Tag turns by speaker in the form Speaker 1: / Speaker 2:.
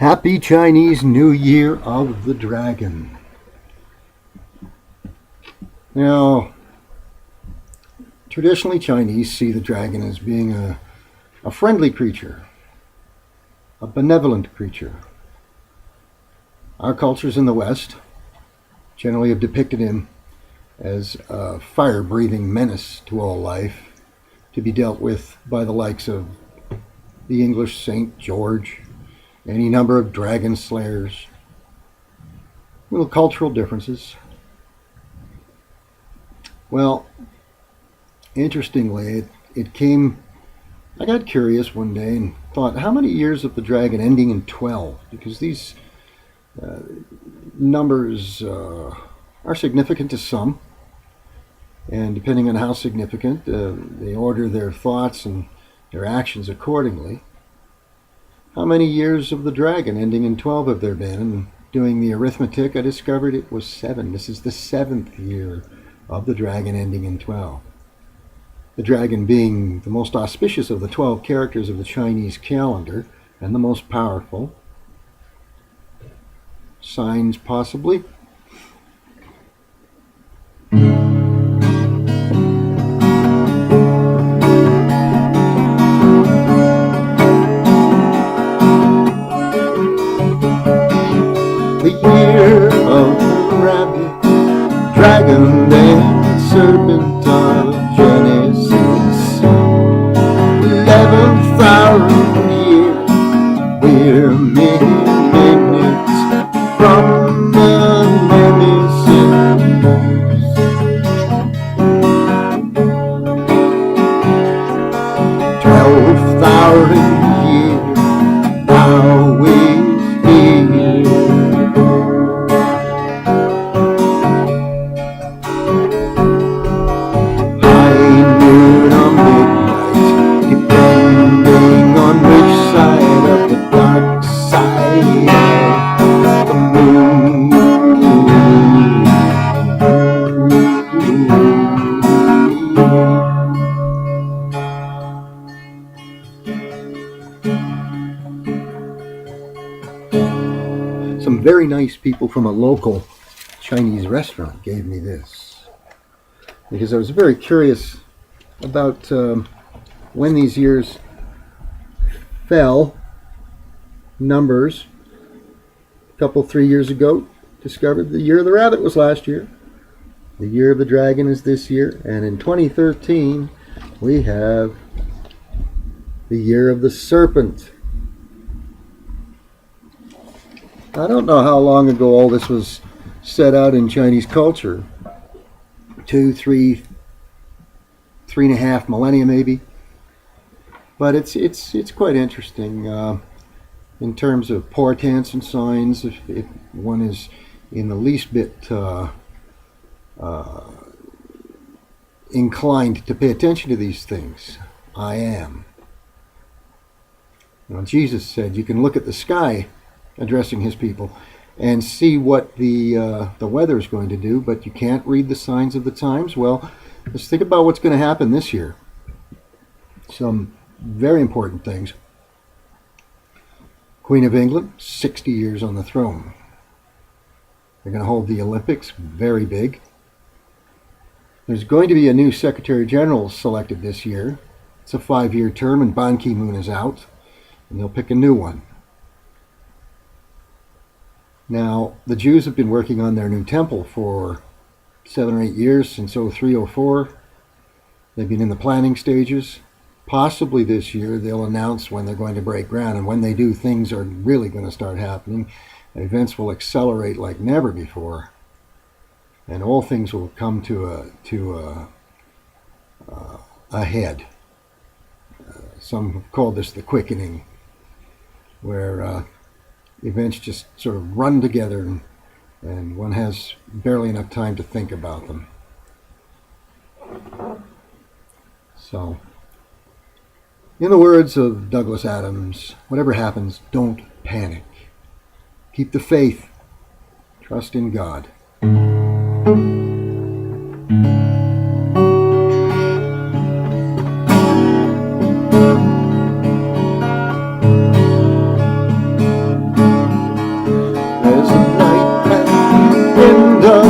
Speaker 1: Happy Chinese New Year of the Dragon. Now, traditionally Chinese see the dragon as being a friendly creature, a benevolent creature. Our cultures in the West generally have depicted him as a fire-breathing menace to all life, to be dealt with by the likes of the English Saint George, any number of dragon slayers. Little cultural differences. Well, interestingly, I got curious one day and thought, how many years of the dragon ending in 12? Because these numbers are significant to some, and depending on how significant, they order their thoughts and their actions accordingly. How many years of the dragon ending in 12 have there been? And doing the arithmetic, I discovered it was 7. This is the 7th year of the dragon ending in 12. The dragon being the most auspicious of the 12 characters of the Chinese calendar and the most powerful. Signs possibly. The year of the rabbit, dragon and serpent of Genesis. 11,000 years, we're minutes from the nemesis. 12,000 years, now is here. Some very nice people from a local Chinese restaurant gave me this because I was very curious about when these years fell. Numbers. A couple, 3 years ago, discovered the year of the rabbit was last year. The year of the dragon is this year. And in 2013, we have the year of the serpent. I don't know how long ago all this was set out in Chinese culture. 2, 3, 3.5 millennia maybe. But it's quite interesting in terms of portents and signs. If one is in the least bit inclined to pay attention to these things, I am. You know, Jesus said you can look at the sky, addressing his people, and see what the weather is going to do, but you can't read the signs of the times. Well, let's think about what's going to happen this year. Some very important things. Queen of England, 60 years on the throne. They're going to hold the Olympics, very big. There's going to be a new Secretary General selected this year. It's a 5-year term, and Ban Ki-moon is out, and they'll pick a new one. Now, the Jews have been working on their new temple for 7 or 8 years, since 03, 04. They've been in the planning stages. Possibly this year they'll announce when they're going to break ground, and when they do, things are really going to start happening. Events will accelerate like never before, and all things will come to a head. Some have called this the quickening, where events just sort of run together and one has barely enough time to think about them. So, in the words of Douglas Adams, whatever happens, don't panic. Keep the faith. Trust in God. in the